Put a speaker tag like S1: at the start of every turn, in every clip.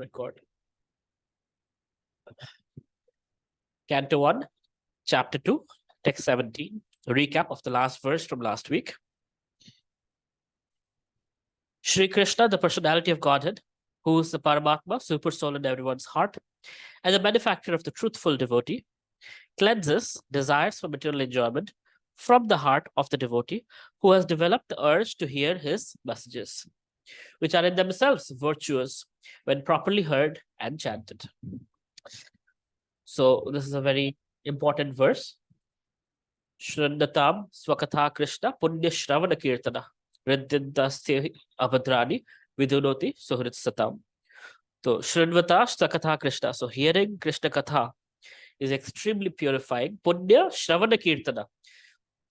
S1: Record. Canto 1, Chapter 2, Text 17. Recap of the last verse from last week. Shri Krishna, the personality of Godhead, who is the Paramatma, super soul in everyone's heart, and the benefactor of the truthful devotee, cleanses desires for material enjoyment from the heart of the devotee who has developed the urge to hear his messages, which are in themselves virtuous when properly heard and chanted. So this is a very important verse. Shrandatam Swakatha Krishna Punya Shravana Kirtana Riddintaste Abhadrani Vidunoti Suhrit Satam. So Shranvata Swakatha Krishna. So hearing Krishna Katha is extremely purifying. Punya Shravana Kirtana.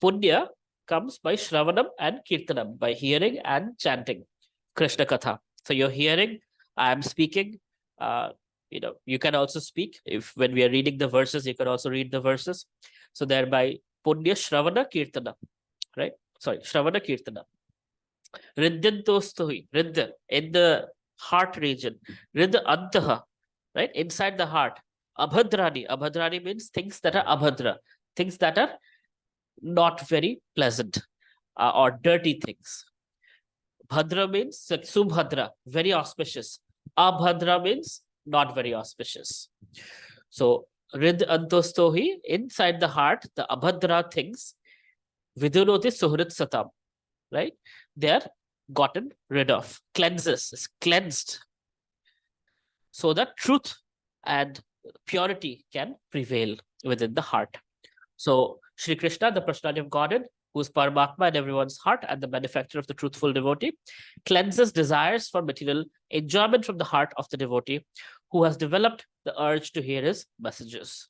S1: Punya comes by Shravanam and Kirtanam, by hearing and chanting Krishna Katha. So you're hearing, I am speaking. You can also speak. If when we are reading the verses, you can also read the verses. So thereby Punya Shravana Kirtana, right? Sorry, Shravana Kirtana. Riddyantostuhi, Riddya, in the heart region. Riddha Antaha, right? Inside the heart. Abhadrani. Abhadrani means things that are abhadra, things that are not very pleasant or dirty things. Bhadra means Subhadra, very auspicious. Abhadra means not very auspicious. So Rid Antostohi, inside the heart, the Abhadra things, Vidunoti Suhrit Satam, right? They are gotten rid of, is cleansed, so that truth and purity can prevail within the heart. So Shri Krishna, the personality of Godhead, who is Paramatma in everyone's heart and the benefactor of the truthful devotee, cleanses desires for material enjoyment from the heart of the devotee who has developed the urge to hear his messages.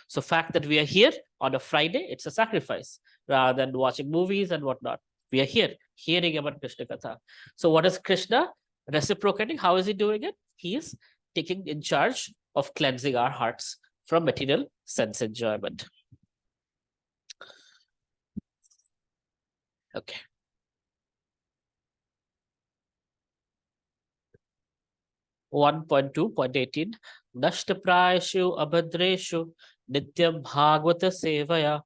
S1: So fact that we are here on a Friday, it's a sacrifice rather than watching movies and whatnot. We are here hearing about Krishna Katha. So what is Krishna reciprocating? How is he doing it? He is taking in charge of cleansing our hearts from material sense enjoyment. Okay. One 1.2.18 Nashtaprayashu Abhadreshu Nityam Bhagavata Sevaya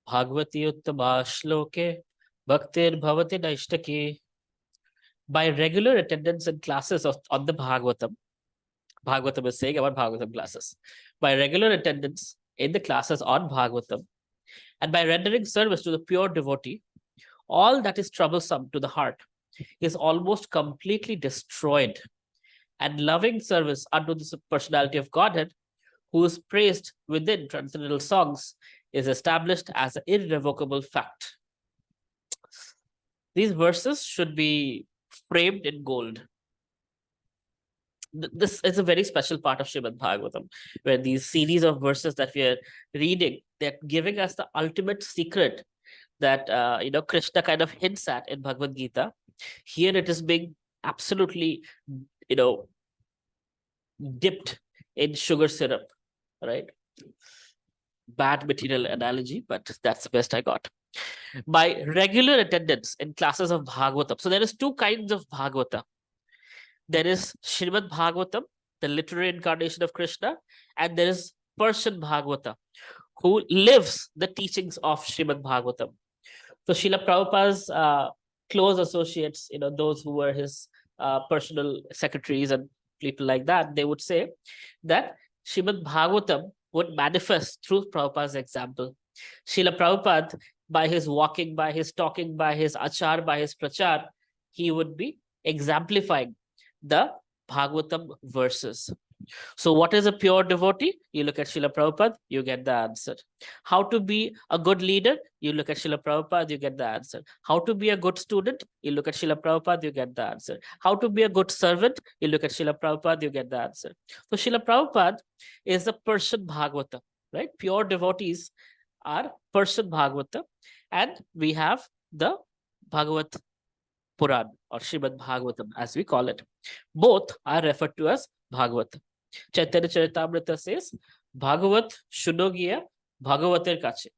S1: Bhagavati Uttama Shloke Bhaktir Bhavati Naishtaki. By regular attendance in classes on the Bhagavatam, Bhagavatam is saying about Bhagavatam classes. By regular attendance in the classes on Bhagavatam and by rendering service to the pure devotee, all that is troublesome to the heart is almost completely destroyed, and loving service unto the personality of Godhead, who is praised within transcendental songs, is established as an irrevocable fact. These verses should be framed in gold. This is a very special part of Srimad Bhagavatam, where these series of verses that we are reading, they're giving us the ultimate secret that Krishna kind of hints at in Bhagavad Gita. Here it is being absolutely dipped in sugar syrup, right? Bad material analogy, but that's the best I got. By regular attendance in classes of Bhagavatam. So there is two kinds of Bhagavata. There is Srimad Bhagavatam, the literary incarnation of Krishna, and there is person Bhagavata, who lives the teachings of Srimad Bhagavatam. So Srila Prabhupada's close associates, those who were his personal secretaries and people like that, they would say that Srimad Bhagavatam would manifest through Prabhupada's example. Srila Prabhupada, by his walking, by his talking, by his achar, by his prachar, he would be exemplifying the Bhagavatam verses. So what is a pure devotee? You look at Srila Prabhupada, you get the answer. How to be a good leader? You look at Srila Prabhupada, you get the answer. How to be a good student? You look at Srila Prabhupada, you get the answer. How to be a good servant? You look at Srila Prabhupada, you get the answer. So Srila Prabhupada is a person Bhagavata, right? Pure devotees are person Bhagavata, and we have the Bhagavat Puran or Srimad Bhagavatam, as we call it. Both are referred to as Bhagavata. Chaitanya Charitamrita says, Bhagavat Shunogiya Bhagavatir Kache.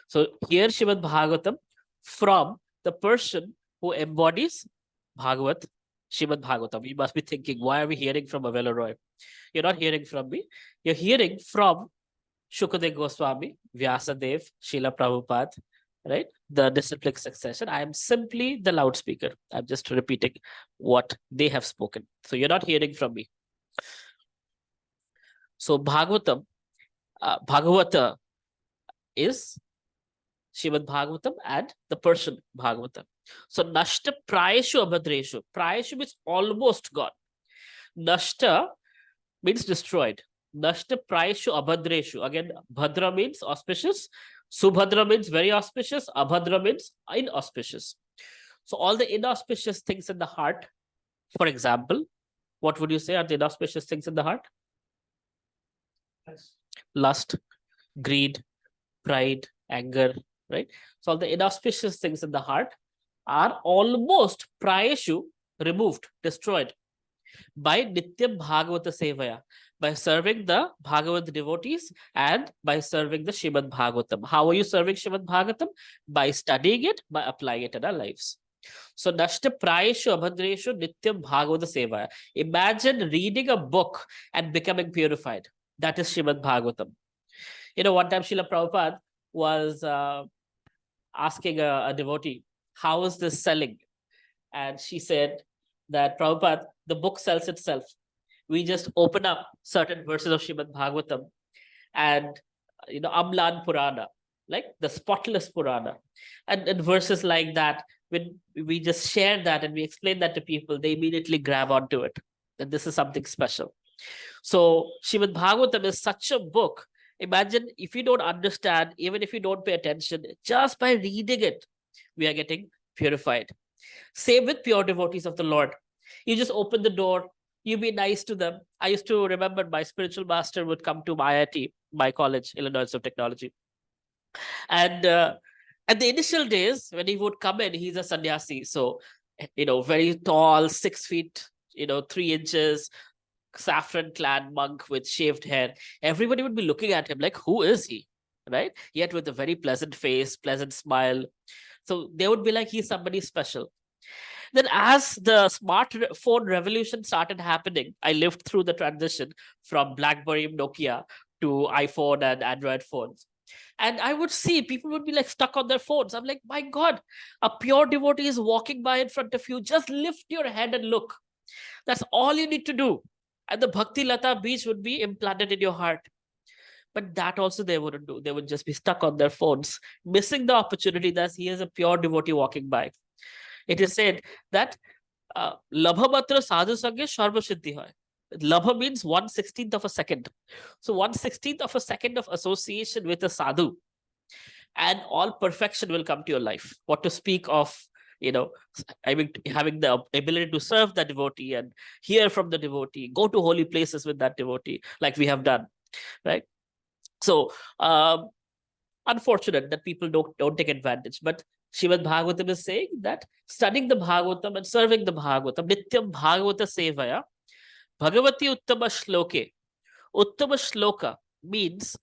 S1: So here Srimad Bhagavatam from the person who embodies Bhagavat Srimad Bhagavatam. You must be thinking, why are we hearing from Avelo Roy? You're not hearing from me. You're hearing from Shukadev Goswami, Vyasadev, Srila Prabhupada, right? The disciplic succession. I am simply the loudspeaker. I'm just repeating what they have spoken. So you're not hearing from me. So Bhagavatam, Bhagavata is Srimad Bhagavatam and the Persian Bhagavatam. So Nashta Prayashu Abhadreshu. Prayashu means almost gone. Nashta means destroyed. Nashta Prayashu Abhadreshu. Again, Bhadra means auspicious. Subhadra means very auspicious. Abhadra means inauspicious. So all the inauspicious things in the heart, for example, what would you say are the inauspicious things in the heart? Lust, greed, pride, anger, right? So all the inauspicious things in the heart are almost prayashu removed, destroyed by Nityam Bhagavata Sevaya, by serving the Bhagavad devotees and by serving the Srimad Bhagavatam. How are you serving Srimad Bhagavatam? By studying it, by applying it in our lives. So Nashta Prayashu Abhadreshu Nityam Bhagavata Sevaya. Imagine reading a book and becoming purified. That is Srimad Bhagavatam. You know, one time Srila Prabhupada was asking a devotee, how is this selling? And she said that, Prabhupada, the book sells itself. We just open up certain verses of Srimad Bhagavatam and, you know, Amlan Purana, like the spotless Purana. And verses like that, when we just share that and we explain that to people, they immediately grab onto it, that this is something special. So Srimad Bhagavatam is such a book. Imagine if you don't understand, even if you don't pay attention, just by reading it, we are getting purified. Same with pure devotees of the Lord. You just open the door, you be nice to them. I used to remember my spiritual master would come to my IIT, my college, Illinois Institute of Technology. And at the initial days, when he would come in, he's a sannyasi. So, you know, very tall, 6 feet, 3 inches, saffron clad monk with shaved hair. Everybody would be looking at him like, who is he? Right? Yet with a very pleasant face, pleasant smile. So they would be like, he's somebody special. Then as the smartphone revolution started happening, I lived through the transition from BlackBerry, Nokia to iPhone and Android phones. And I would see people would be like stuck on their phones. I'm like, my God, a pure devotee is walking by in front of you. Just lift your head and look. That's all you need to do. And the Bhakti Lata beach would be implanted in your heart. But that also they wouldn't do. They would just be stuck on their phones, missing the opportunity that he is a pure devotee walking by. It is said that Labha Matra Sadhu Sanghe Sharva Siddhi Hoy. Labha means 1/16th of a second. So 1/16th of a second of association with a sadhu, and all perfection will come to your life. What to speak of, I mean, having the ability to serve the devotee and hear from the devotee, go to holy places with that devotee, like we have done, right? So unfortunate that people don't take advantage. But Srimad Bhagavatam is saying that studying the Bhagavatam and serving the Bhagavatam, Nityam Bhagavata Sevaya, Bhagavati Uttama Shloke. Uttama Shloka means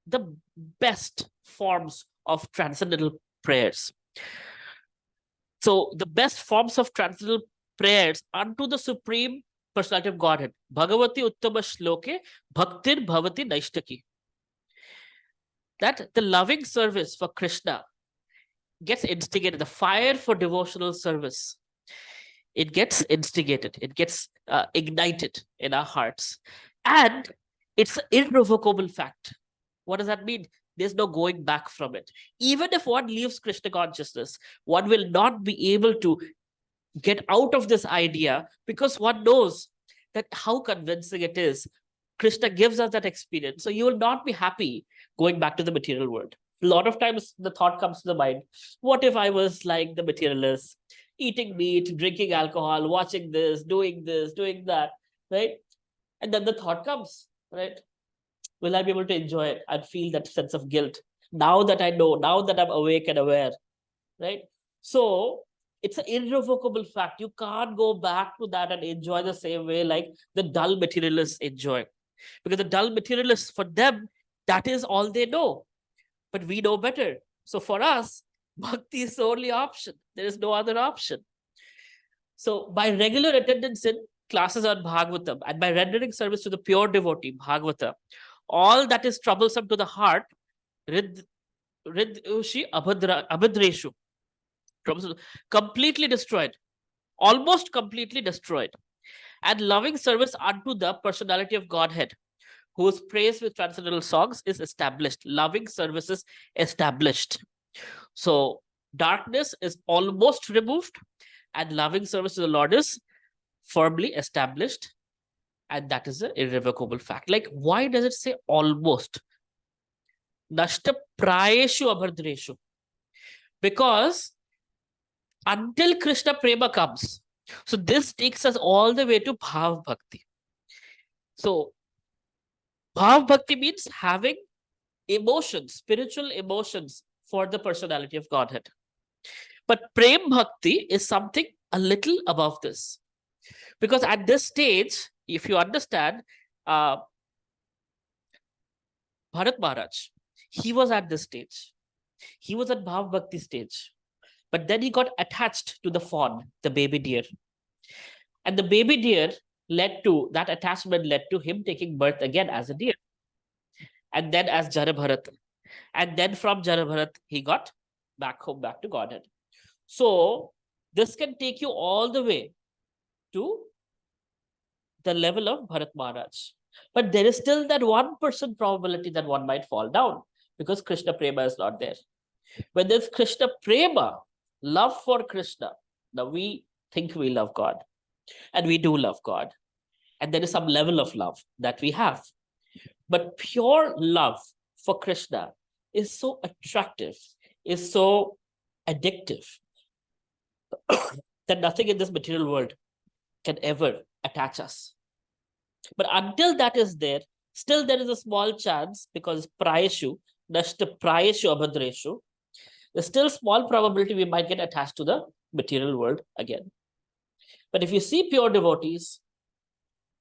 S1: the best forms of transcendental prayers. So the best forms of transcendental prayers unto the Supreme Personality of Godhead. Bhagavati Uttama Shloke, Bhaktir Bhavati Naishtaki. That the loving service for Krishna gets instigated, the fire for devotional service, it gets instigated, it gets ignited in our hearts. And it's an irrevocable fact. What does that mean? There's no going back from it. Even if one leaves Krishna consciousness, one will not be able to get out of this idea, because one knows that how convincing it is. Krishna gives us that experience. So you will not be happy going back to the material world. A lot of times the thought comes to the mind, what if I was like the materialists, eating meat, drinking alcohol, watching this, doing that, right? And then the thought comes, right? Will I be able to enjoy it and feel that sense of guilt now that I know, now that I'm awake and aware, right? So it's an irrevocable fact. You can't go back to that and enjoy the same way like the dull materialists enjoy. Because the dull materialists, for them, that is all they know. But we know better. So for us, bhakti is the only option. There is no other option. So by regular attendance in classes on Bhagavatam and by rendering service to the pure devotee, Bhagavata, all that is troublesome to the heart, abhadreshu, completely destroyed, almost completely destroyed. And loving service unto the personality of Godhead, whose praise with transcendental songs is established. Loving service is established. So darkness is almost removed, and loving service to the Lord is firmly established. And that is an irrevocable fact. Like, why does it say almost? Nashta prayeshu abhadreshu. Because until Krishna Prema comes, so this takes us all the way to Bhav Bhakti. So Bhav Bhakti means having emotions, spiritual emotions for the personality of Godhead. But Prem Bhakti is something a little above this. Because at this stage, if you understand, Bharat Maharaj, he was at this stage. He was at Bhav Bhakti stage. But then he got attached to the fawn, the baby deer. And the baby deer that attachment led to him taking birth again as a deer. And then as Jarabharat. And then from Jarabharat, he got back home, back to Godhead. So this can take you all the way to the level of Bharat Maharaj. But there is still that 1% probability that one might fall down because Krishna Prema is not there. When there's Krishna Prema, love for Krishna, now we think we love God, and we do love God. And there is some level of love that we have. But pure love for Krishna is so attractive, is so addictive, that nothing in this material world can ever attach us. But until that is there, still there is a small chance, because prayeshu, nashta prayeshu abhadreshu, there's still small probability we might get attached to the material world again. But if you see pure devotees,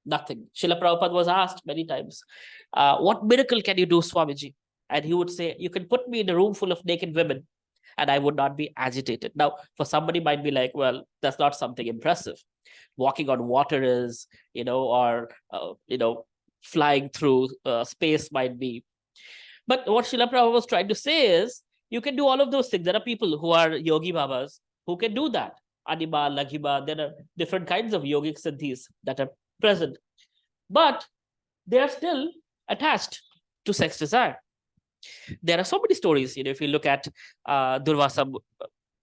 S1: nothing. Srila Prabhupada was asked many times, what miracle can you do, Swamiji? And he would say, you can put me in a room full of naked women and I would not be agitated. Now, for somebody might be like, well, that's not something impressive. Walking on water is, or, flying through space might be. But what Srila Prabhupada was trying to say is, you can do all of those things. There are people who are yogi babas who can do that. Anima, Laghima, there are different kinds of yogic siddhis that are present. But they are still attached to sex desire. There are so many stories. If you look at Durvasa,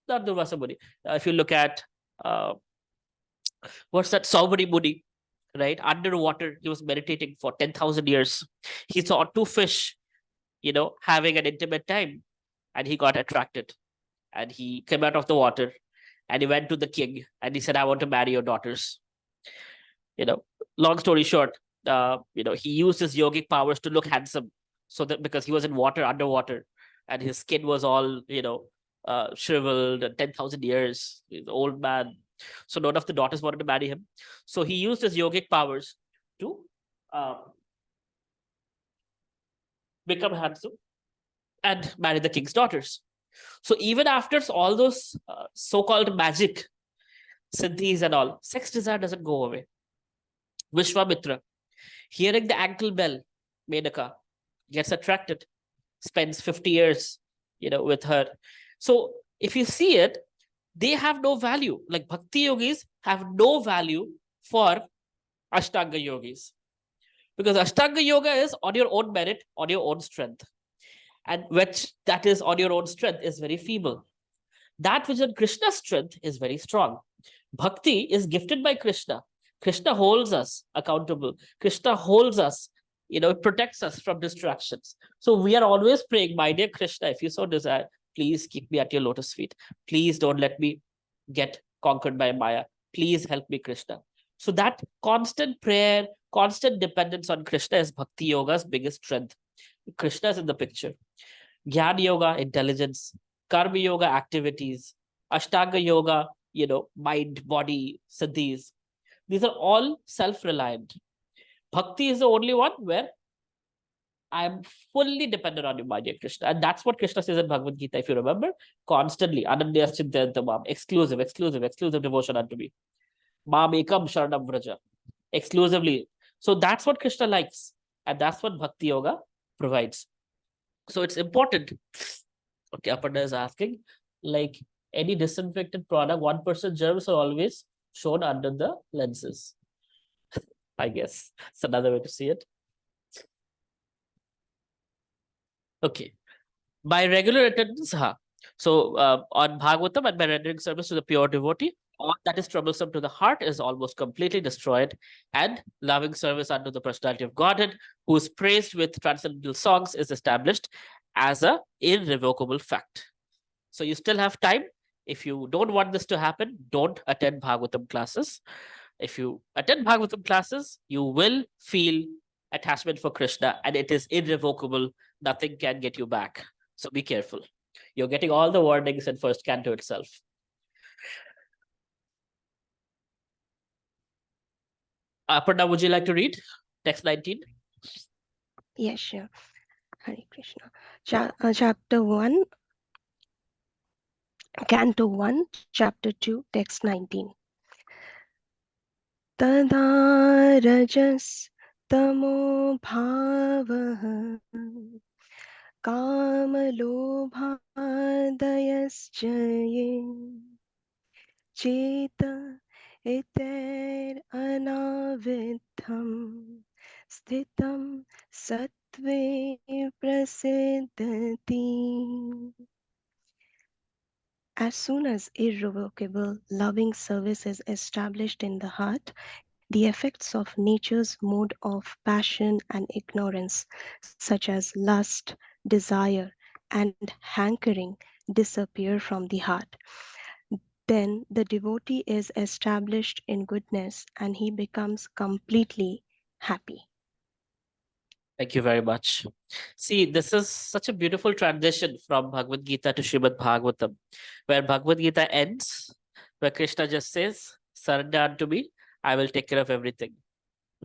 S1: not Durvasa Muni, if you look at what's that, Saubari Muni, right? Underwater, he was meditating for 10,000 years. He saw two fish, having an intimate time, and he got attracted. And he came out of the water and he went to the king and he said, I want to marry your daughters. Long story short, he used his yogic powers to look handsome, so that because he was in water, underwater, and his skin was all, shriveled, and 10,000 years, he's an old man. So none of the daughters wanted to marry him. So he used his yogic powers to become handsome and marry the king's daughters. So even after all those so-called magic siddhis and all, sex desire doesn't go away. Vishwamitra, hearing the ankle bell, Menaka, gets attracted, spends 50 years, with her. So if you see it, they have no value. Like Bhakti yogis have no value for Ashtanga yogis. Because Ashtanga yoga is on your own merit, on your own strength. And which that is on your own strength is very feeble. That which on Krishna's strength is very strong. Bhakti is gifted by Krishna. Krishna holds us accountable. Krishna holds us, it protects us from distractions. So we are always praying, my dear Krishna, if you so desire, please keep me at your lotus feet. Please don't let me get conquered by Maya. Please help me, Krishna. So that constant prayer, constant dependence on Krishna is Bhakti Yoga's biggest strength. Krishna is in the picture. Jnana Yoga, intelligence. Karma Yoga, activities. Ashtanga Yoga, mind, body, siddhis. These are all self-reliant. Bhakti is the only one where I am fully dependent on you, my dear Krishna. And that's what Krishna says in Bhagavad Gita, if you remember, constantly. Anandya Chintayantamam, exclusive devotion unto me. Mam ekam sharanam vraja. Exclusively. So that's what Krishna likes. And that's what Bhakti Yoga provides. So it's important. Okay, Aparna is asking, like any disinfected product, 1% germs are always shown under the lenses. I guess it's another way to see it. Okay. By regular attendance, so on Bhagavatam and by rendering service to the pure devotee, all that is troublesome to the heart is almost completely destroyed, and loving service unto the personality of Godhead, who is praised with transcendental songs, is established as a irrevocable fact. So you still have time. If you don't want this to happen, don't attend Bhagavatam classes. If you attend Bhagavatam classes, you will feel attachment for Krishna, and it is irrevocable. Nothing can get you back. So be careful. You're getting all the warnings in first canto itself. Aparna, would you like to read text 19?
S2: Yes, sure. Hare Krishna. Chapter 1, Canto 1, Chapter 2, Text 19. Tada rajas tamo bhavah kamalobhadayaschaye cheta eter anavitham sthitam sattve prasiddhati. As soon as irrevocable loving service is established in the heart, the effects of nature's mode of passion and ignorance, such as lust, desire, and hankering, disappear from the heart. Then the devotee is established in goodness and he becomes completely happy.
S1: Thank you very much. See, this is such a beautiful transition from Bhagavad Gita to Srimad Bhagavatam, where Bhagavad Gita ends, where Krishna just says, surrender unto me, I will take care of everything.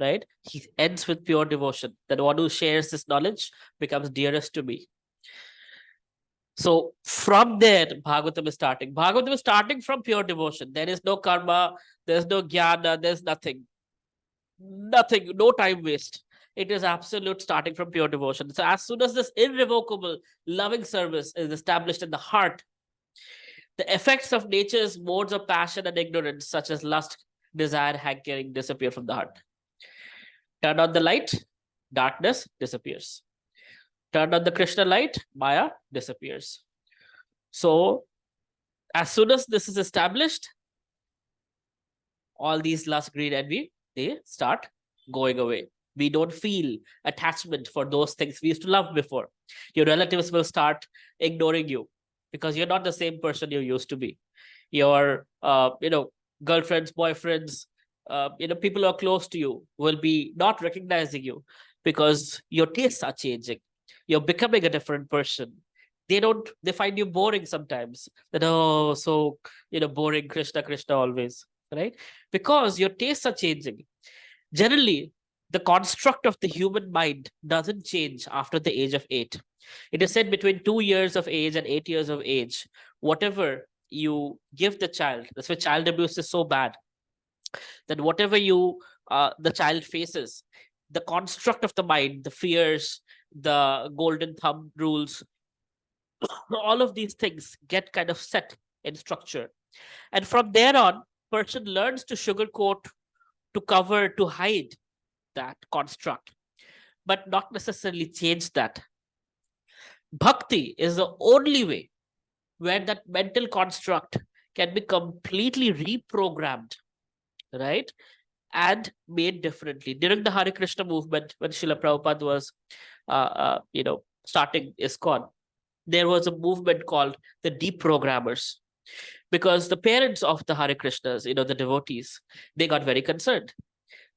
S1: Right? He ends with pure devotion. That one who shares this knowledge becomes dearest to me. So from there, Bhagavatam is starting. Bhagavatam is starting from pure devotion. There is no karma, there's no jnana, there's nothing. Nothing, no time waste. It is absolute starting from pure devotion. So as soon as this irrevocable loving service is established in the heart, the effects of nature's modes of passion and ignorance, such as lust, desire, hankering, disappear from the heart. Turn on the light, darkness disappears. Turn on the Krishna light, Maya disappears. So as soon as this is established, all these lust, greed, envy, they start going away. We don't feel attachment for those things we used to love before. Your relatives will start ignoring you because you're not the same person you used to be. Your girlfriends, boyfriends, people who are close to you will be not recognizing you because your tastes are changing. You're becoming a different person. They find you boring sometimes. That, oh, so boring, Krishna, Krishna always, right? Because your tastes are changing. Generally, the construct of the human mind doesn't change after the age of 8. It is said between 2 years of age and 8 years of age, whatever you give the child, that's why child abuse is so bad, that whatever the child faces, the construct of the mind, the fears, the golden thumb rules, all of these things get kind of set in structure. And from there on, person learns to sugarcoat, to cover, to hide that construct, but not necessarily change that. Bhakti is the only way where that mental construct can be completely reprogrammed, right? And made differently. During the Hare Krishna movement, when Srila Prabhupada was, starting ISKCON, there was a movement called the deprogrammers, because the parents of the Hare Krishnas, the devotees, they got very concerned.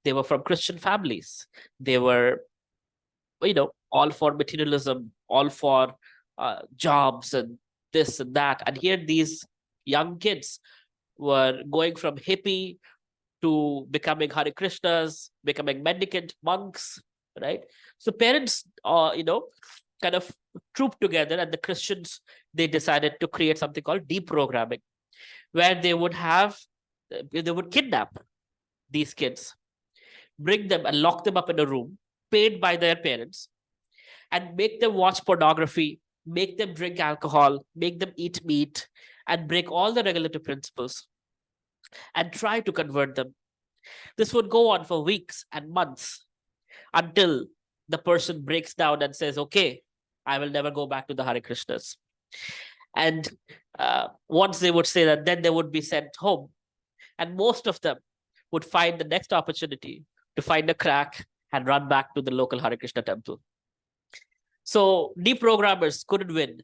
S1: They were from Christian families. They were, all for materialism, all for jobs and this and that. And here these young kids were going from hippie to becoming Hare Krishnas, becoming mendicant monks, right? So parents, kind of trooped together, and the Christians, they decided to create something called deprogramming, where they would kidnap these kids, bring them and lock them up in a room paid by their parents, and make them watch pornography, make them drink alcohol, make them eat meat, and break all the regulative principles and try to convert them. This would go on for weeks and months until the person breaks down and says, okay, I will never go back to the Hare Krishnas. And once they would say that, then they would be sent home. And most of them would find the next opportunity to find a crack and run back to the local Hare Krishna temple. So deprogrammers couldn't win.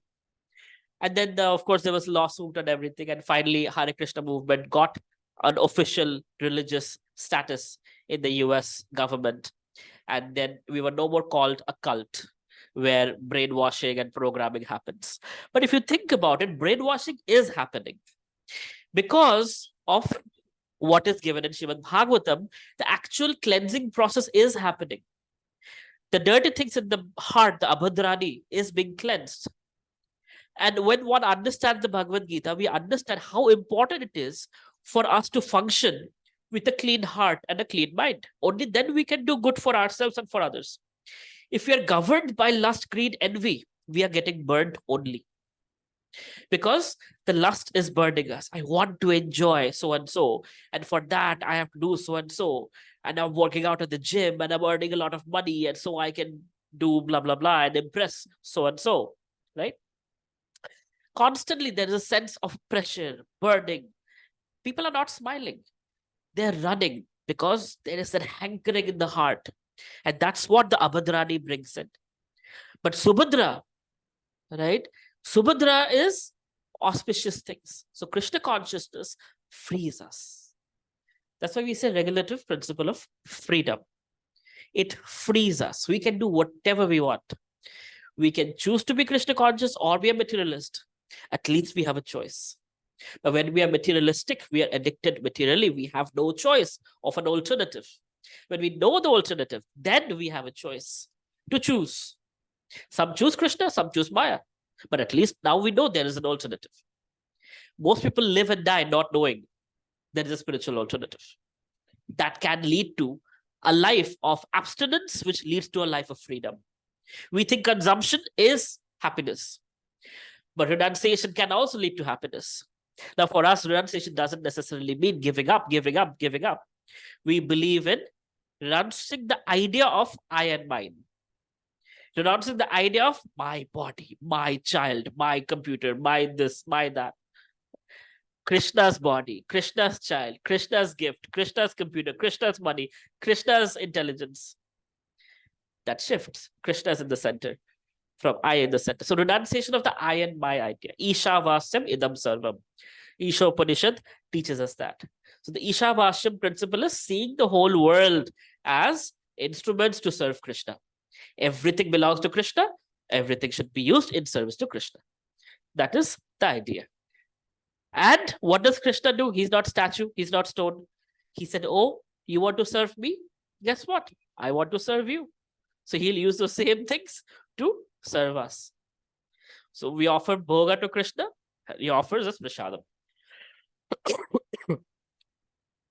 S1: And then, of course, there was lawsuit and everything. And finally, Hare Krishna movement got an official religious status in the US government. And then we were no more called a cult where brainwashing and programming happens. But if you think about it, brainwashing is happening because of what is given in Srimad Bhagavatam. The actual cleansing process is happening. The dirty things in the heart, the abhadrani, is being cleansed. And when one understands the Bhagavad Gita, we understand how important it is for us to function with a clean heart and a clean mind. Only then we can do good for ourselves and for others. If we are governed by lust, greed, envy, we are getting burned only. Because the lust is burning us. I want to enjoy so and so. And for that, I have to do so and so. And I'm working out at the gym and I'm earning a lot of money. And so I can do blah, blah, blah and impress so and so. Right? Constantly, there is a sense of pressure, burning. People are not smiling. They're running because there is that hankering in the heart. And that's what the Abhadrani brings in. But Subhadra, right? Subhadra is auspicious things. So Krishna consciousness frees us. That's why we say regulative principle of freedom. It frees us. We can do whatever we want. We can choose to be Krishna conscious or be a materialist. At least we have a choice. But when we are materialistic, we are addicted materially. We have no choice of an alternative. When we know the alternative, then we have a choice to choose. Some choose Krishna, some choose Maya. But at least now we know there is an alternative. Most people live and die not knowing there is a spiritual alternative. That can lead to a life of abstinence, which leads to a life of freedom. We think consumption is happiness. But renunciation can also lead to happiness. Now, for us, renunciation doesn't necessarily mean giving up, giving up, giving up. We believe in renouncing the idea of I and mine. Renouncing the idea of my body, my child, my computer, my this, my that. Krishna's body, Krishna's child, Krishna's gift, Krishna's computer, Krishna's money, Krishna's intelligence. That shifts. Krishna's in the center. From I in the center. So renunciation of the I and my idea. Isha Vasyam idam sarvam. Isha Upanishad teaches us that. So the Isha Vasyam principle is seeing the whole world as instruments to serve Krishna. Everything belongs to Krishna. Everything should be used in service to Krishna. That is the idea. And what does Krishna do? He's not statue. He's not stone. He said, oh, you want to serve me? Guess what? I want to serve you. So he'll use the same things to serve us. So we offer bhoga to Krishna. He offers us prashadam.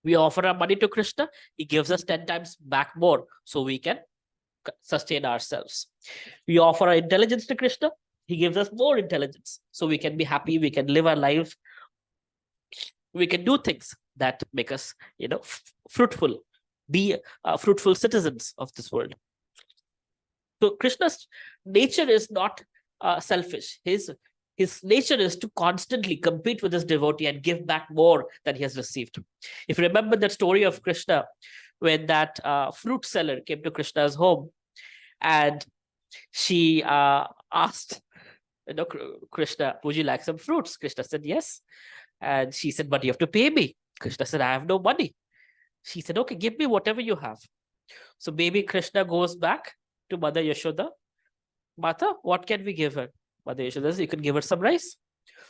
S1: We offer our money to Krishna. He gives us 10 times back more so we can sustain ourselves. We offer our intelligence to Krishna. He gives us more intelligence so we can be happy. We can live our life. We can do things that make us, fruitful. Be fruitful citizens of this world. So Krishna's nature is not selfish. His nature is to constantly compete with his devotee and give back more than he has received. If you remember the story of Krishna, when that fruit seller came to Krishna's home and she asked, Krishna, would you like some fruits? Krishna said, yes. And she said, but you have to pay me. Krishna said, I have no money. She said, okay, give me whatever you have. So baby Krishna goes back to Mother Yashoda. Mata, what can we give her? Mother Yashoda says, you can give her some rice.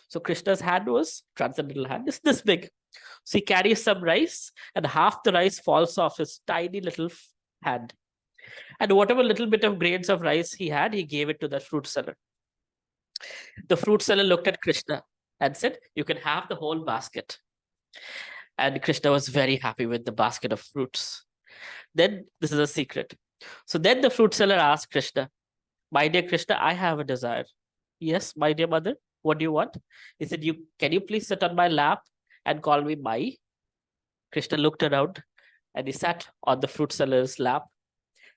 S1: So Krishna's hand was, transcendental hand, is this big. So he carries some rice and half the rice falls off his tiny little hand. And whatever little bit of grains of rice he had, he gave it to that fruit seller. The fruit seller looked at Krishna and said, you can have the whole basket. And Krishna was very happy with the basket of fruits. Then, this is a secret. So then the fruit seller asked Krishna, my dear Krishna, I have a desire. Yes, my dear mother, what do you want? He said, can you please sit on my lap and call me Mai? Krishna looked around and he sat on the fruit seller's lap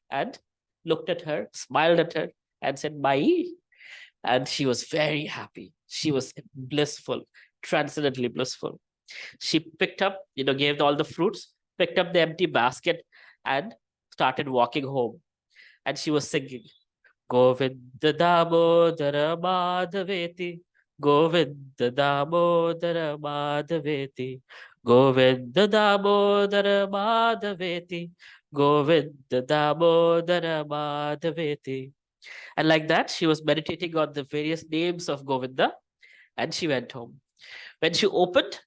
S1: and looked at her, smiled at her, and said, Mai. And she was very happy. She was blissful, transcendently blissful. She picked up, gave all the fruits, picked up the empty basket, and started walking home. And she was singing, Govinda Damodara Madhaveti, Govinda Damodara Madhaveti, Govinda Damodara Madhaveti, Govinda Damodara Madhaveti. And like that, she was meditating on the various names of Govinda, and she went home. When she opened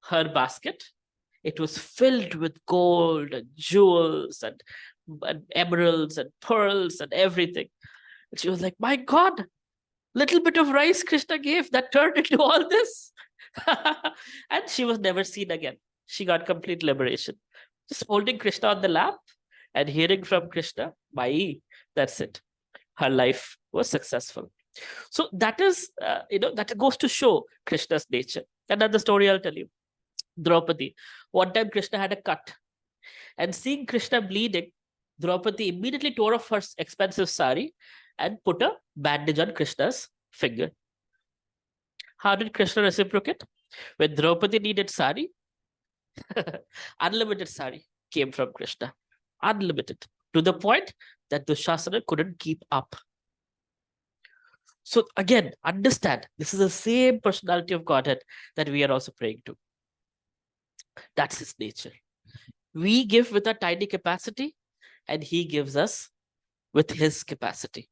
S1: her basket, it was filled with gold and jewels and emeralds and pearls and everything. And she was like, my God, little bit of rice Krishna gave that turned into all this. And she was never seen again. She got complete liberation. Just holding Krishna on the lap and hearing from Krishna, Mai, that's it. Her life was successful. So that is, that goes to show Krishna's nature. Another story I'll tell you. Draupadi. One time Krishna had a cut. And seeing Krishna bleeding, Draupadi immediately tore off her expensive sari and put a bandage on Krishna's finger. How did Krishna reciprocate? When Draupadi needed sari, unlimited sari came from Krishna. Unlimited. To the point that Dushasana couldn't keep up. So again, understand, this is the same personality of Godhead that we are also praying to. That's his nature. We give with a tiny capacity, and he gives us with his capacity.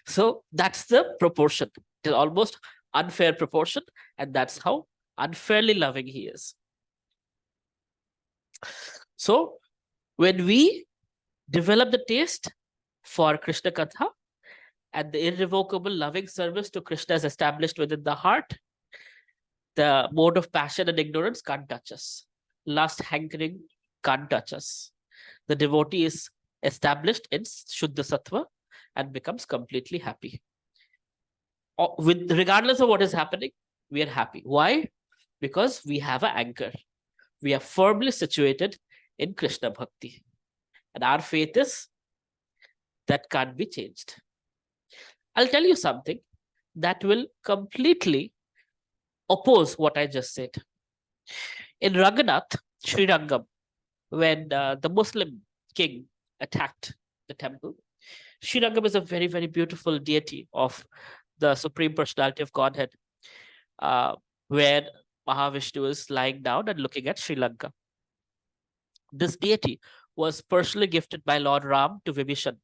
S1: So that's the proportion. It is almost unfair proportion, and that's how unfairly loving he is. So when we develop the taste for Krishna Katha and the irrevocable loving service to Krishna is established within the heart, the mode of passion and ignorance can't touch us. Lust, hankering can't touch us. The devotee is established in Shuddha Sattva and becomes completely happy. Regardless of what is happening, we are happy. Why? Because we have an anchor. We are firmly situated in Krishna Bhakti. And our faith is that can't be changed. I'll tell you something that will completely oppose what I just said. In Ranganath, Srirangam, when the Muslim king attacked the temple, Srirangam is a very, very beautiful deity of the Supreme Personality of Godhead, where Mahavishnu is lying down and looking at Sri Lanka. This deity was personally gifted by Lord Ram to Vibhishan,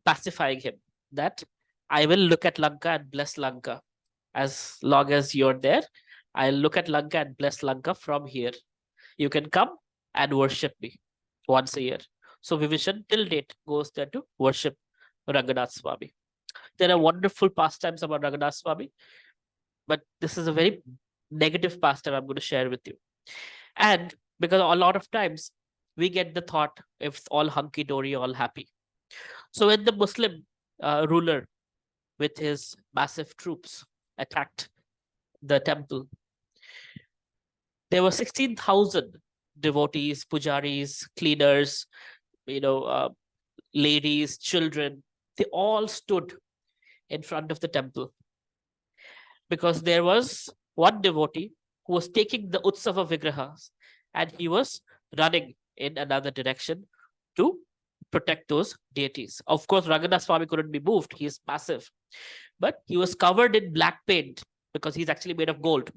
S1: pacifying him that I will look at Lanka and bless Lanka. As long as you're there, I'll look at Lanka and bless Lanka from here. You can come and worship me once a year. So Vibhishan till date goes there to worship Ranganath Swami. There are wonderful pastimes about Ranganath Swami, but this is a very negative pastime I'm going to share with you. And because a lot of times we get the thought, if it's all hunky-dory, all happy. So when the Muslim ruler with his massive troops attacked the temple, there were 16,000 devotees, pujaris, cleaners, ladies, children. They all stood in front of the temple because there was one devotee who was taking the Utsava Vigrahas and he was running in another direction to protect those deities. Of course, Ranganath Swami couldn't be moved. He is massive. But he was covered in black paint because he's actually made of gold.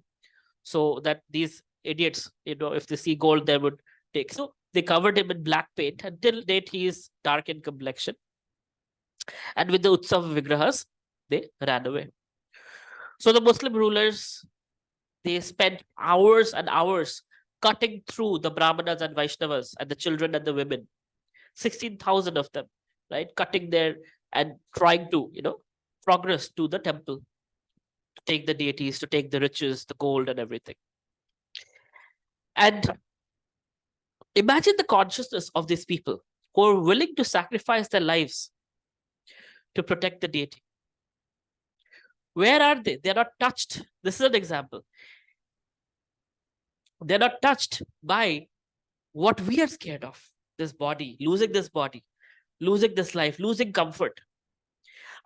S1: So that these idiots, if they see gold, they would take. So they covered him in black paint. Until date, he is dark in complexion. And with the Utsav Vigrahas, they ran away. So the Muslim rulers, they spent hours and hours cutting through the Brahmanas and Vaishnavas and the children and the women. 16,000 of them, right? Cutting there and trying to, progress to the temple, to take the deities, to take the riches, the gold and everything. And imagine the consciousness of these people who are willing to sacrifice their lives to protect the deity. Where are they? They're not touched. This is an example. They're not touched by what we are scared of, this body, losing this life, losing comfort.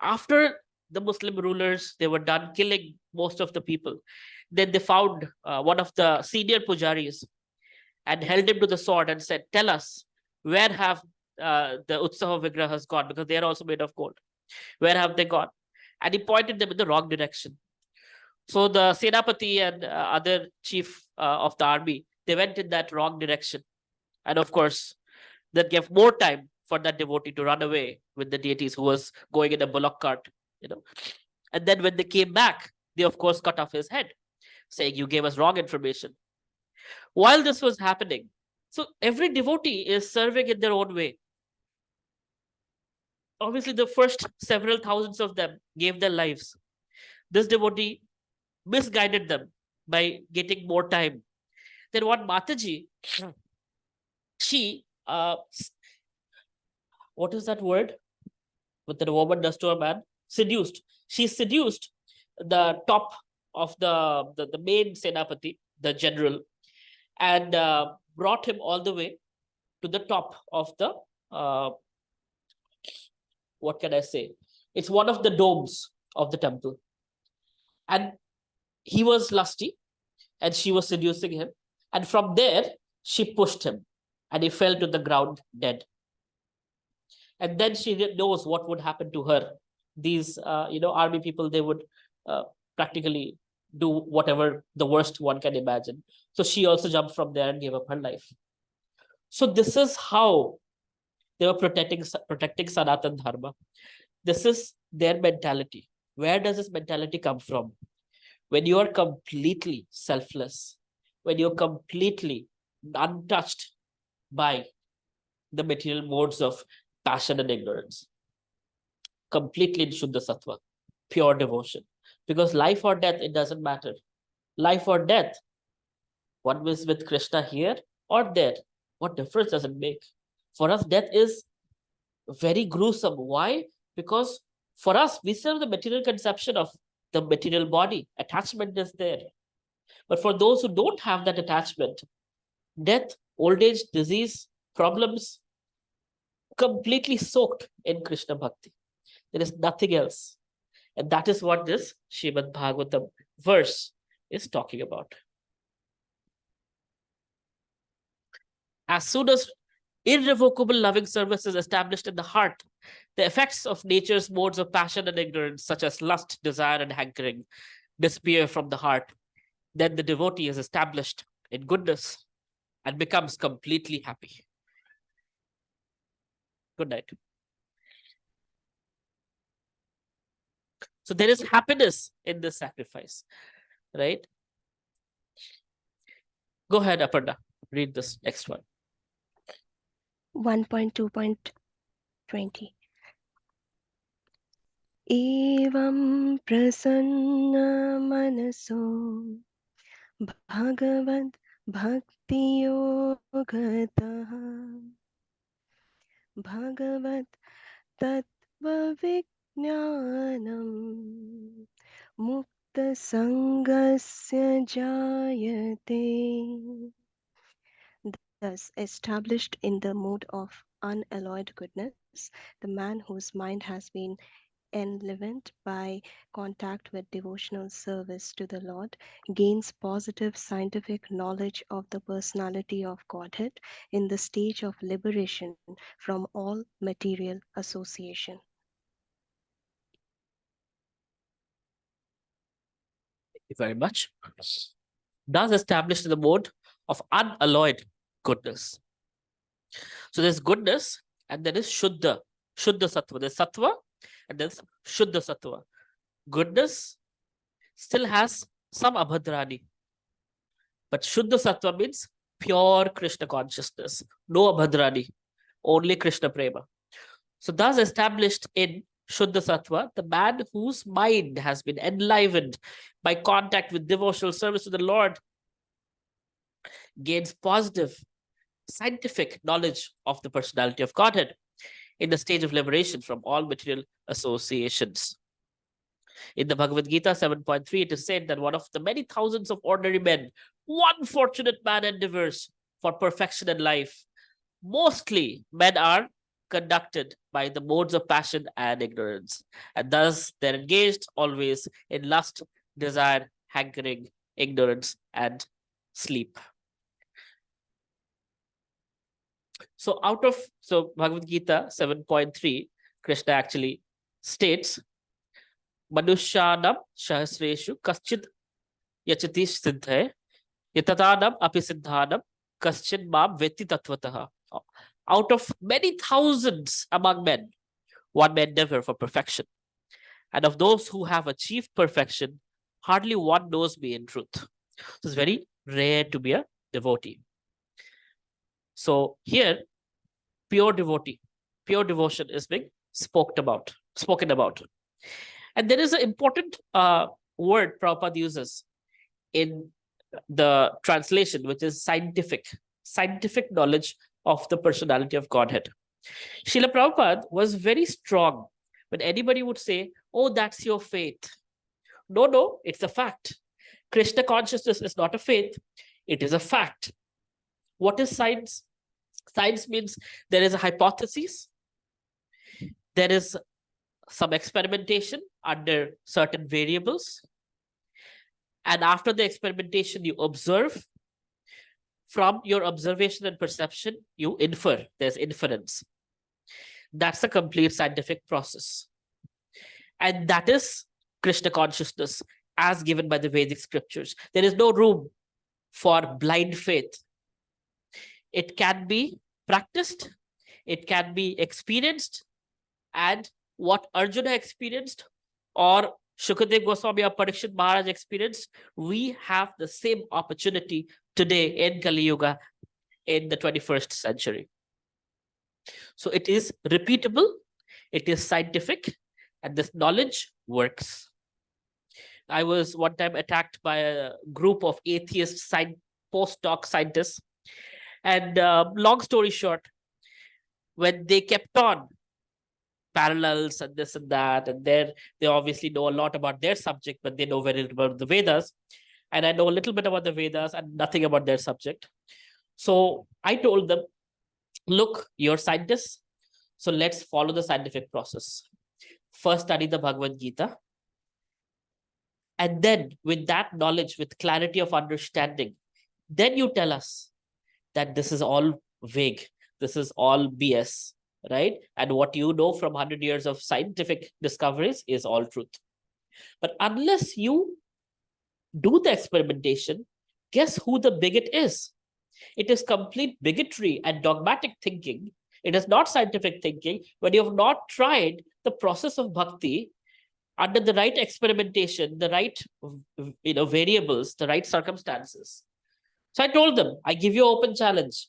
S1: After the Muslim rulers, they were done killing most of the people. Then they found one of the senior pujaris and held him to the sword and said, "Tell us, where have the Utsaha Vigrahas gone?" Because they are also made of gold. Where have they gone? And he pointed them in the wrong direction. So the Senapati and other chief of the army, they went in that wrong direction. And of course, that gave more time for that devotee to run away with the deities who was going in a bullock cart, you know. And then when they came back, they of course cut off his head, saying, "You gave us wrong information." While this was happening, so every devotee is serving in their own way. Obviously, the first several thousands of them gave their lives. This devotee misguided them by getting more time. Then one Mataji, she, what is that word? What the woman does to a man? Seduced. She seduced the top of the main Senapati, the general, and brought him all the way to the top of the, what can I say? It's one of the domes of the temple. And he was lusty and she was seducing him. And from there, she pushed him and he fell to the ground dead. And then she knows what would happen to her. These, army people, they would practically do whatever the worst one can imagine. So she also jumped from there and gave up her life. So this is how they were protecting Sanatan Dharma. This is their mentality. Where does this mentality come from? When you are completely selfless, when you're completely untouched by the material modes of passion and ignorance, completely in Shuddha Sattva, pure devotion. Because life or death, it doesn't matter. Life or death, one is with Krishna here or there. What difference does it make? For us, death is very gruesome. Why? Because for us, we still have the material conception of the material body. Attachment is there. But for those who don't have that attachment, death, old age, disease, problems, completely soaked in Krishna Bhakti. There is nothing else. And that is what this Srimad Bhagavatam verse is talking about. As soon as irrevocable loving service is established in the heart, the effects of nature's modes of passion and ignorance, such as lust, desire, and hankering, disappear from the heart. Then the devotee is established in goodness and becomes completely happy. Good night. So there is happiness in this sacrifice, right? Go ahead, Aparna. Read this next one.
S2: 1.2.20 Evam prasanna manaso bhagavad bhakti yogataha bhagavad tattva vijnanam mukta sangasya jayate. Thus, established in the mode of unalloyed goodness, the man whose mind has been enlivened by contact with devotional service to the Lord gains positive scientific knowledge of the personality of Godhead in the stage of liberation from all material association.
S1: Thank you very much. Thus established in the mode of unalloyed goodness. So there's goodness and there is Shuddha Sattva. There's Sattva and there's Shuddha Sattva. Goodness still has some Abhadrani. But Shuddha Sattva means pure Krishna consciousness. No Abhadrani. Only Krishna Prema. So thus established in Shuddha Sattva, the man whose mind has been enlivened by contact with devotional service to the Lord gains positive scientific knowledge of the personality of Godhead in the stage of liberation from all material associations. In the Bhagavad Gita 7.3, it is said that one of the many thousands of ordinary men, one fortunate man endeavors for perfection in life. Mostly men are conducted by the modes of passion and ignorance, and thus they're engaged always in lust, desire, hankering, ignorance, and sleep. So Bhagavad Gita 7.3, Krishna actually states, Manushanam Sahasreshu Kaschid Yachati Siddhe Yatatanam Api Siddhanam Kaschid Mam Veti Tatvataha. Out of many thousands among men, one may endeavor for perfection. And of those who have achieved perfection, hardly one knows me in truth. So it's very rare to be a devotee. So here, pure devotee, pure devotion is being spoken about. And there is an important word Prabhupada uses in the translation, which is scientific knowledge of the personality of Godhead. Srila Prabhupada was very strong when anybody would say, oh, that's your faith. No, it's a fact. Krishna consciousness is not a faith, it is a fact. What is science? Science means there is a hypothesis, there is some experimentation under certain variables, and after the experimentation, you observe. From your observation and perception, you infer. There's inference. That's a complete scientific process. And that is Krishna consciousness as given by the Vedic scriptures. There is no room for blind faith. It can be practiced, it can be experienced, and what Arjuna experienced or Shukadev Goswami or Parikshit Maharaj experienced, we have the same opportunity today in Kali Yuga in the 21st century. So it is repeatable, it is scientific, and this knowledge works. I was one time attacked by a group of atheist postdoc scientists. And long story short, when they kept on parallels and this and that, and they obviously know a lot about their subject, but they know very little about the Vedas. And I know a little bit about the Vedas and nothing about their subject. So I told them, look, you're scientists, so let's follow the scientific process. First, study the Bhagavad Gita. And then with that knowledge, with clarity of understanding, then you tell us that this is all vague, this is all BS, right? And what you know from 100 years of scientific discoveries is all truth. But unless you do the experimentation, guess who the bigot is? It is complete bigotry and dogmatic thinking. It is not scientific thinking when you have not tried the process of bhakti under the right experimentation, the right variables, the right circumstances. So I told them, I give you an open challenge.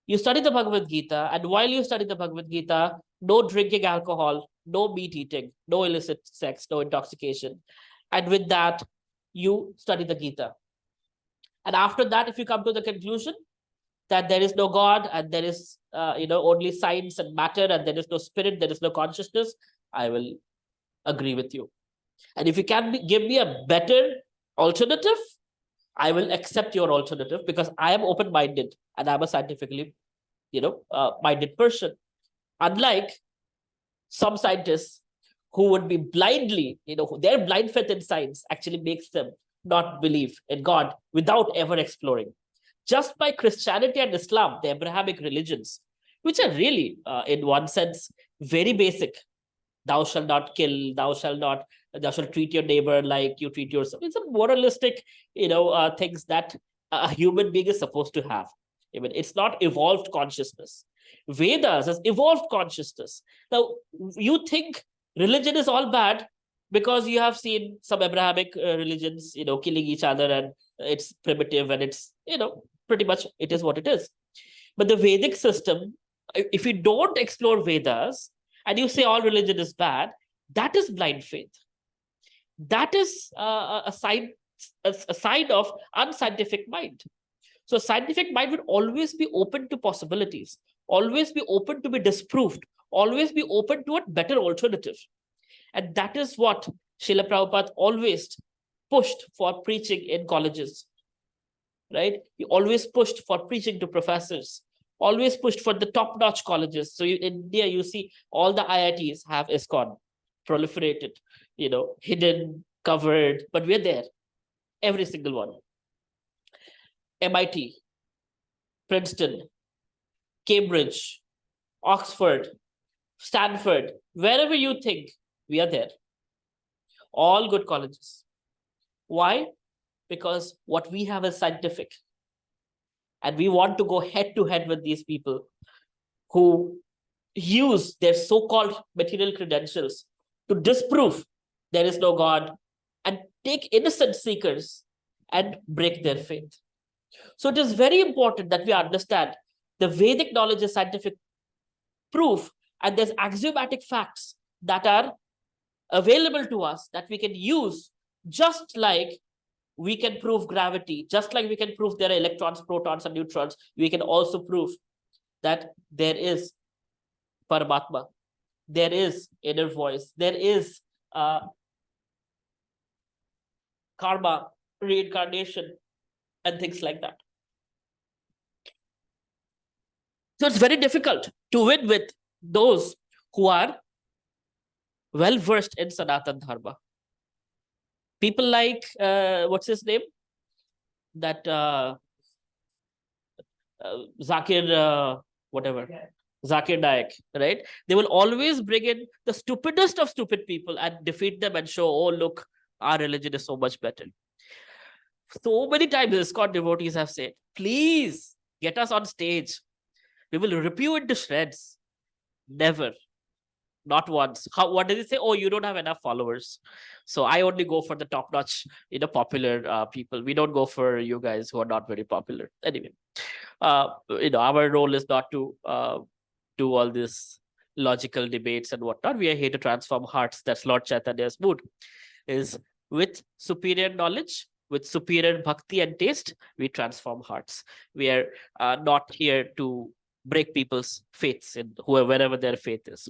S1: You study the Bhagavad Gita, and while you study the Bhagavad Gita, no drinking alcohol, no meat eating, no illicit sex, no intoxication. And with that, you study the Gita. And after that, if you come to the conclusion that there is no God and there is only science and matter and there is no spirit, there is no consciousness, I will agree with you. And if you can give me a better alternative, I will accept your alternative because I am open-minded and I'm a scientifically, minded person. Unlike some scientists who would be blindly, their blind faith in science actually makes them not believe in God without ever exploring. Just by Christianity and Islam, the Abrahamic religions, which are really, in one sense, very basic. Thou shalt not kill, thou shalt treat your neighbor like you treat yourself. It's a moralistic, things that a human being is supposed to have. Even it's not evolved consciousness. Vedas has evolved consciousness. Now, you think religion is all bad because you have seen some Abrahamic religions, killing each other, and it's primitive and it's, pretty much it is what it is. But the Vedic system, if you don't explore Vedas and you say all religion is bad, that is blind faith. That is a sign of unscientific mind. So scientific mind would always be open to possibilities, always be open to be disproved, always be open to a better alternative. And that is what Srila Prabhupada always pushed for preaching in colleges, right? He always pushed for preaching to professors, always pushed for the top-notch colleges. So in India, you see all the IITs have ISKCON proliferated, hidden, covered, but we're there, every single one. MIT, Princeton, Cambridge, Oxford, Stanford, wherever you think, we are there. All good colleges. Why? Because what we have is scientific. And we want to go head to head with these people who use their so-called material credentials to disprove there is no God and take innocent seekers and break their faith. So it is very important that we understand the Vedic knowledge is scientific proof, and there's axiomatic facts that are available to us that we can use, just like we can prove gravity, just like we can prove there are electrons, protons, and neutrons. We can also prove that there is Paramatma, there is inner voice, there is karma, reincarnation, and things like that. So it's very difficult to win with those who are well versed in Sanatan Dharma. People like, what's his name? That Zakir, whatever. Zakir Naik, right? They will always bring in the stupidest of stupid people and defeat them and show, oh, look, our religion is so much better. So many times ISKCON devotees have said, please get us on stage. We will rip you into shreds. Never. Not once. What did he say? Oh, you don't have enough followers. So I only go for the top-notch, popular people. We don't go for you guys who are not very popular. Anyway, our role is not to do all this logical debates and whatnot. We are here to transform hearts. That's Lord Chaitanya's mood. Is with superior knowledge, with superior bhakti and taste, we transform hearts. We are not here to break people's faiths in wherever their faith is.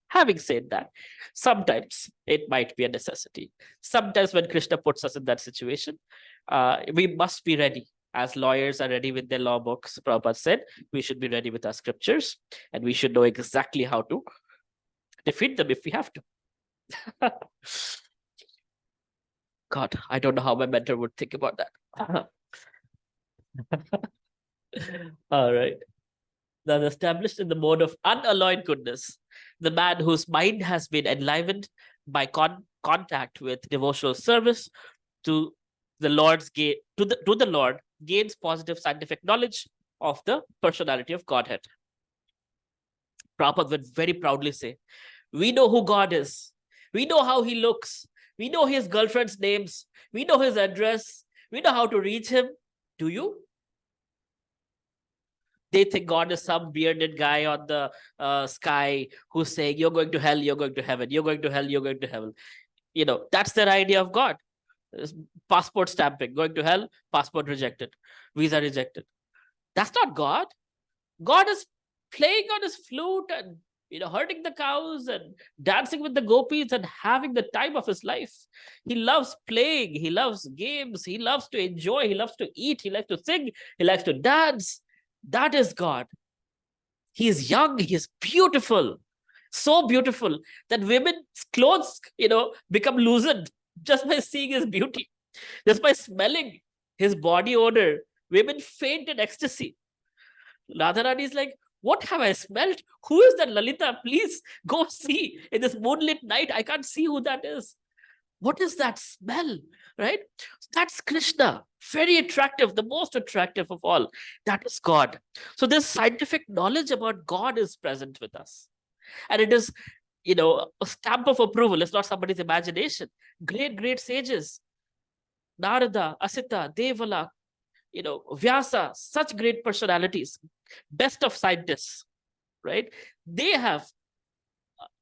S1: Having said that, sometimes it might be a necessity. Sometimes when Krishna puts us in that situation, we must be ready. As lawyers are ready with their law books, Prabhupada said, we should be ready with our scriptures, and we should know exactly how to defeat them if we have to. God, I don't know how my mentor would think about that. All right. That established in the mode of unalloyed goodness, the man whose mind has been enlivened by contact with devotional service to the Lord's to the Lord, gains positive scientific knowledge of the personality of Godhead. Prabhupada would very proudly say, we know who God is. We know how he looks. We know his girlfriend's names. We know his address. We know how to reach him. Do you? They think God is some bearded guy on the sky who's saying, you're going to hell, you're going to heaven, you're going to hell, you're going to heaven. That's their idea of God. Passport stamping, going to hell, passport rejected, visa rejected. That's not God. God is playing on his flute and herding the cows and dancing with the gopis and having the time of his life. He loves playing. He loves games. He loves to enjoy. He loves to eat. He likes to sing. He likes to dance. That is God. He is young. He is beautiful. So beautiful that women's clothes, become loosened just by seeing his beauty. Just by smelling his body odor, women faint in ecstasy. Radharani is like, what have I smelled? Who is that Lalita? Please go see. In this moonlit night, I can't see who that is. What is that smell, right? That's Krishna. Very attractive, the most attractive of all. That is God. So this scientific knowledge about God is present with us. And it is, a stamp of approval. It's not somebody's imagination. Great, great sages. Narada, Asita, Devala, Vyasa, such great personalities, best of scientists, right? They have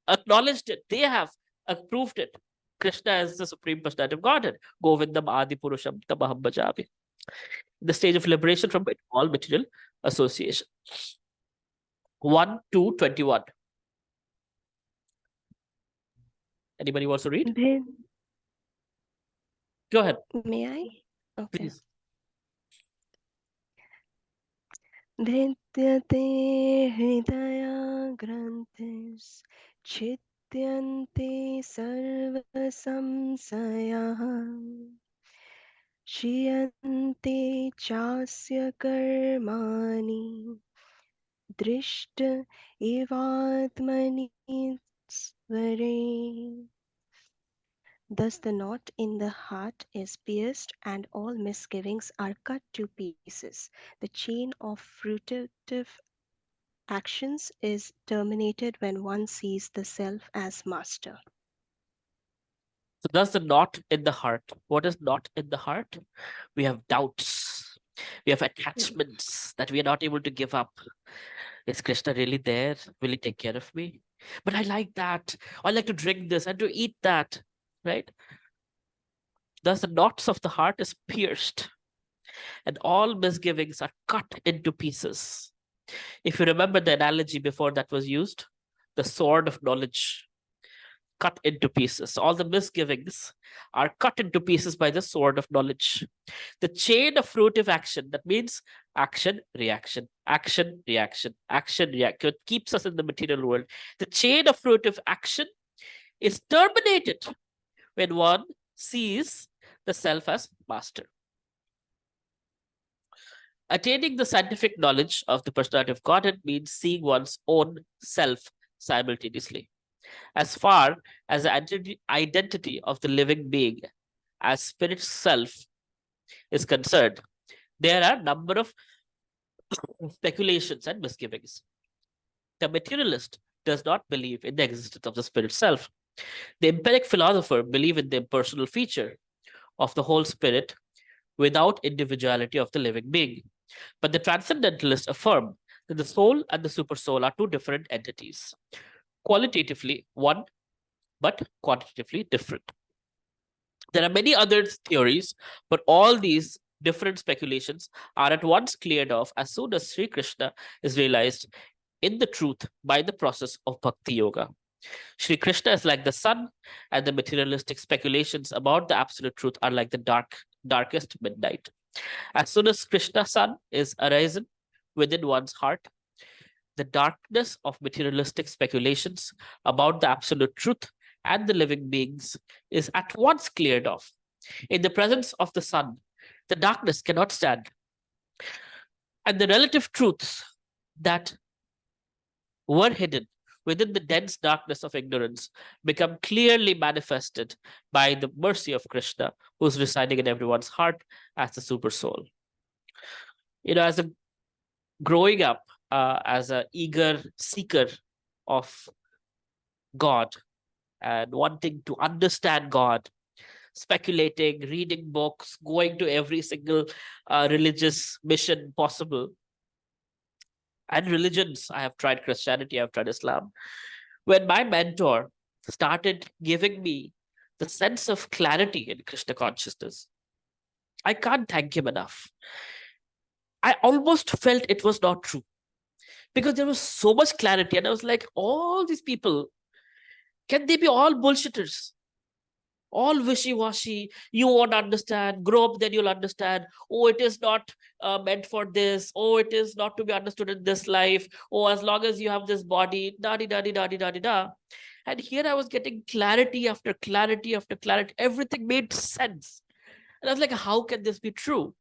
S1: acknowledged it. They have approved it. Krishna is the supreme personality of Godhead. Govindam Adi Purusham Tamaham Bhajavi. the stage of liberation from all material association. 1 to 21. Anybody wants to read?
S2: Then,
S1: Go ahead,
S2: may I? Okay.
S1: please.
S2: भिद्यते हृदयाग्रन्थिस् छिद्यन्ते सर्वसंशयाः क्षीयन्ते चास्य कर्माणि दृष्ट इवात्मनि स्वरे. Thus the knot in the heart is pierced, and all misgivings are cut to pieces. The chain of fruitive actions is terminated when one sees the self as master.
S1: So thus the knot in the heart. What is knot in the heart? We have doubts. We have attachments that we are not able to give up. Is Krishna really there? Will he take care of me? But I like that. I like to drink this and to eat that, right? Thus the knots of the heart is pierced, and all misgivings are cut into pieces. If you remember the analogy before that was used, the sword of knowledge, cut into pieces. All the misgivings are cut into pieces by the sword of knowledge. The chain of fruitive action, that means action, reaction, action, reaction, action, reaction. It keeps us in the material world. The chain of fruitive action is terminated when one sees the self as master. Attaining the scientific knowledge of the personality of Godhead means seeing one's own self simultaneously. As far as the identity of the living being as spirit self is concerned, there are a number of speculations and misgivings. The materialist does not believe in the existence of the spirit self. The empiric philosopher believes in the impersonal feature of the whole spirit without individuality of the living being. But the transcendentalists affirm that the soul and the supersoul are two different entities, qualitatively one, but quantitatively different. There are many other theories, but all these different speculations are at once cleared off as soon as Sri Krishna is realized in the truth by the process of Bhakti Yoga. Sri Krishna is like the sun, and the materialistic speculations about the absolute truth are like the darkest midnight. As soon as Krishna's sun is arisen within one's heart, the darkness of materialistic speculations about the absolute truth and the living beings is at once cleared off. In the presence of the sun, the darkness cannot stand. And the relative truths that were hidden within the dense darkness of ignorance become clearly manifested by the mercy of Krishna, who is residing in everyone's heart as the super soul. As a growing up as an eager seeker of God and wanting to understand God, speculating, reading books, going to every single religious mission possible. And religions, I have tried Christianity, I have tried Islam. When my mentor started giving me the sense of clarity in Krishna consciousness, I can't thank him enough. I almost felt it was not true because there was so much clarity. And I was like, all these people, can they be all bullshitters? All wishy-washy, you won't understand, grow up, then you'll understand. Oh, it is not meant for this. Oh, it is not to be understood in this life. Oh, as long as you have this body, da-di-da-di-da-di-da-di-da. And here I was getting clarity after clarity after clarity. Everything made sense. And I was like, how can this be true?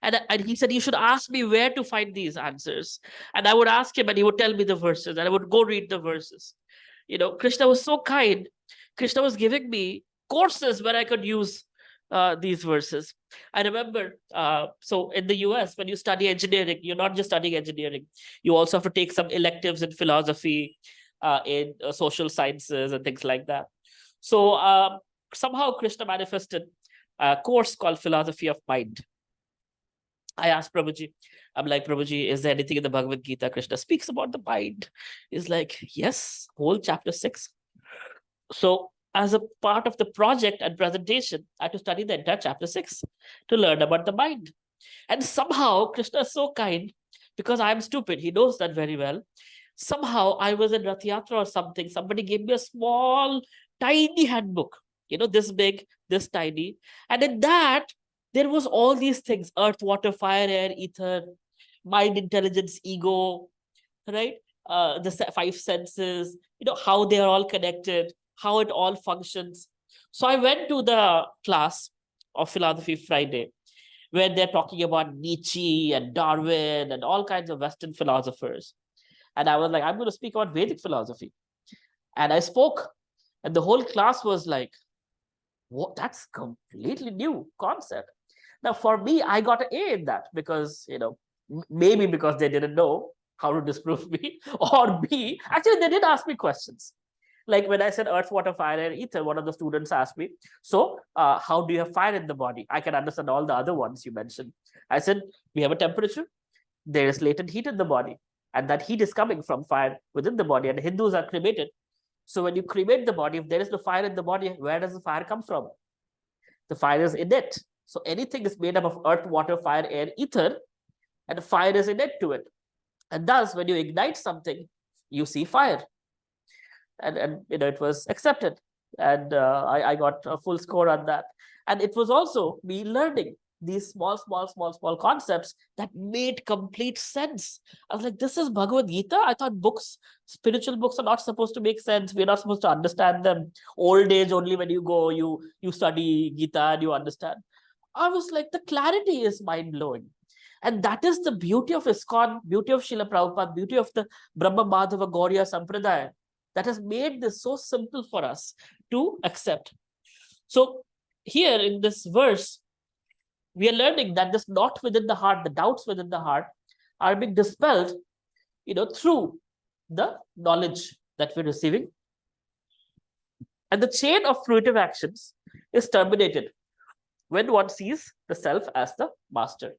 S1: And he said, you should ask me where to find these answers. And I would ask him and he would tell me the verses and I would go read the verses. Krishna was so kind. Krishna was giving me courses where I could use these verses. I remember, so in the US, when you study engineering, you're not just studying engineering. You also have to take some electives in philosophy, in social sciences and things like that. So somehow Krishna manifested a course called Philosophy of Mind. I asked Prabhuji, I'm like, Prabhuji, is there anything in the Bhagavad Gita Krishna speaks about the mind? He's like, yes, whole chapter 6. So as a part of the project and presentation, I had to study the entire chapter 6 to learn about the mind. And somehow Krishna is so kind, because I'm stupid. He knows that very well. Somehow I was in Rath Yatra or something. Somebody gave me a small, tiny handbook, this big, this tiny. And in that, there was all these things: earth, water, fire, air, ether, mind, intelligence, ego, right? The five senses, how they are all connected, how it all functions. So I went to the class of Philosophy Friday, where they're talking about Nietzsche and Darwin and all kinds of Western philosophers. And I was like, I'm going to speak about Vedic philosophy. And I spoke, and the whole class was like, what? That's completely new concept. Now, for me, I got an A in that because, maybe because they didn't know how to disprove me, or B, actually, they did ask me questions. Like when I said earth, water, fire, and ether, one of the students asked me, so how do you have fire in the body? I can understand all the other ones you mentioned. I said, we have a temperature, there is latent heat in the body, and that heat is coming from fire within the body, and Hindus are cremated. So when you cremate the body, if there is no fire in the body, where does the fire come from? The fire is innate. So anything is made up of earth, water, fire, air, ether, and the fire is innate to it. And thus, when you ignite something, you see fire. And it was accepted. And I got a full score on that. And it was also me learning these small concepts that made complete sense. I was like, this is Bhagavad Gita? I thought spiritual books are not supposed to make sense. We're not supposed to understand them. Old age, only when you go, you study Gita and you understand. I was like, the clarity is mind-blowing. And that is the beauty of ISKCON, beauty of Srila Prabhupada, beauty of the Brahma Madhava Gauriya Sampradaya, that has made this so simple for us to accept. So here in this verse, we are learning that this not within the heart, the doubts within the heart, are being dispelled, through the knowledge that we're receiving. And the chain of fruitive actions is terminated when one sees the self as the master.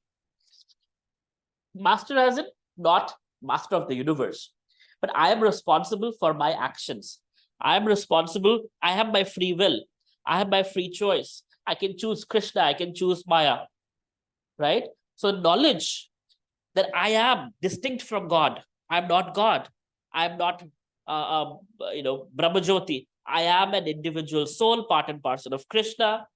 S1: Master as in not master of the universe, but I am responsible for my actions. I am responsible. I have my free will. I have my free choice. I can choose Krishna. I can choose Maya, right? So knowledge that I am distinct from God. I'm not God. I'm not, Brahmajyoti. I am an individual soul, part and parcel of Krishna,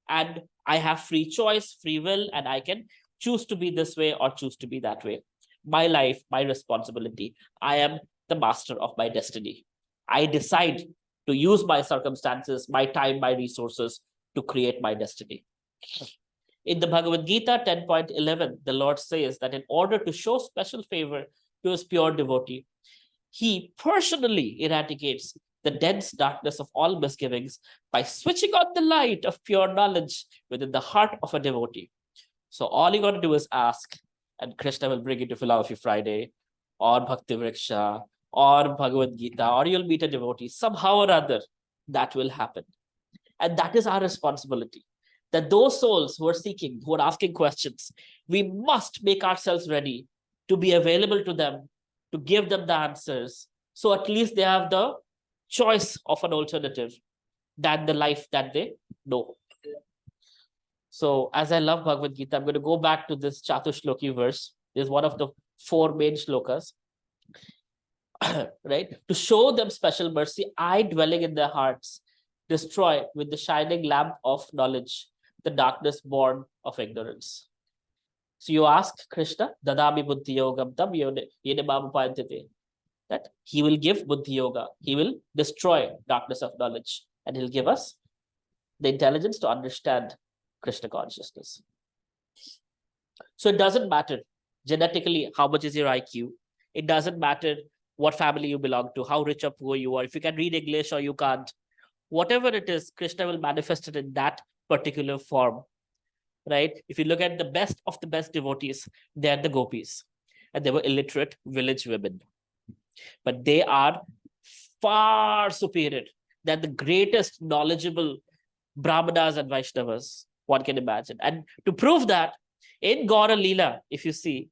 S1: and I have free choice, free will, and I can choose to be this way or choose to be that way. My life, my responsibility. I am the master of my destiny. I decide to use my circumstances, my time, my resources to create my destiny. In the Bhagavad Gita 10.11, the Lord says that in order to show special favor to his pure devotee, he personally eradicates the dense darkness of all misgivings by switching on the light of pure knowledge within the heart of a devotee. So all you got to do is ask, and Krishna will bring you to Philosophy Friday, or Bhakti Vriksha, or Bhagavad Gita, or you'll meet a devotee. Somehow or other, that will happen. And that is our responsibility. That those souls who are seeking, who are asking questions, we must make ourselves ready to be available to them, to give them the answers. So at least they have the choice of an alternative than the life that they know. So as I love Bhagavad Gita, I'm going to go back to this Chatushloki verse. This is one of the 4 main shlokas, right? To show them special mercy, I, dwelling in their hearts, destroy with the shining lamp of knowledge the darkness born of ignorance. So you ask Krishna, Dadami Buddhi Yogam Tam Yene, that he will give Buddhi Yoga. He will destroy darkness of knowledge, and he'll give us the intelligence to understand Krishna consciousness. So it doesn't matter genetically how much is your IQ. It doesn't matter what family you belong to, how rich or poor you are, if you can read English or you can't. Whatever it is, Krishna will manifest it in that particular form, right? If you look at the best of the best devotees, they're the gopis, and they were illiterate village women. But they are far superior than the greatest knowledgeable Brahmanas and Vaishnavas one can imagine. And to prove that, in Gaura Leela, if you see,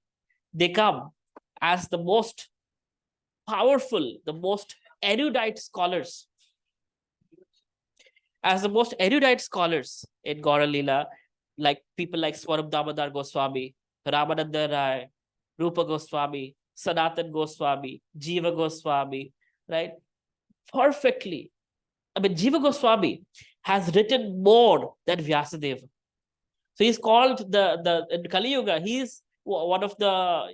S1: they come as the most powerful, the most erudite scholars. As the most erudite scholars in Gaura Leela, like people like Swarup Damodar Goswami, Ramananda Rai, Rupa Goswami, Sanatan Goswami, Jiva Goswami, right? Perfectly. I mean, Jiva Goswami has written more than Vyasadeva. So he's called in Kali Yuga, he's one of the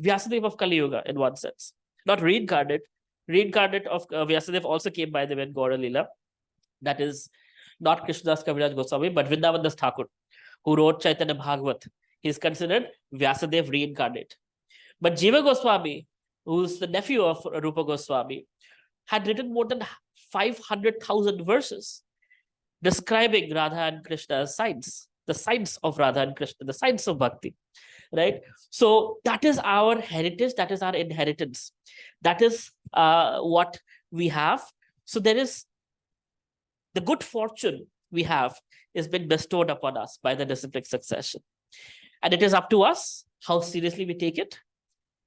S1: Vyasadeva of Kali Yuga in one sense. Not reincarnate. Reincarnate of Vyasadeva also came by the way in Gaura Lila. That is not Krishnadas Kaviraj Goswami, but Vrindavan Das Thakur, who wrote Chaitanya Bhagavat. He's considered Vyasadeva reincarnate. But Jiva Goswami, who's the nephew of Rupa Goswami, had written more than 500,000 verses describing Radha and Krishna's science, the science of Radha and Krishna, the science of bhakti, right? So that is our heritage, that is our inheritance. That is what we have. So there is the good fortune we have is been bestowed upon us by the disciplic succession. And it is up to us how seriously we take it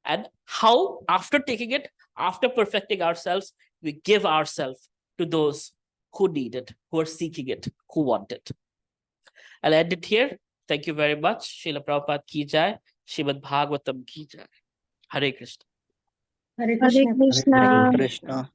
S1: and how, after taking it, after perfecting ourselves, we give ourselves to those who need it, who are seeking it, who want it. I'll end it here. Thank you very much. Srila Prabhupada ki jai, Srimad Bhagavatam ki jai. Hare Krishna.
S3: Hare
S2: Hare
S3: Krishna.
S2: Krishna.
S4: Hare Krishna.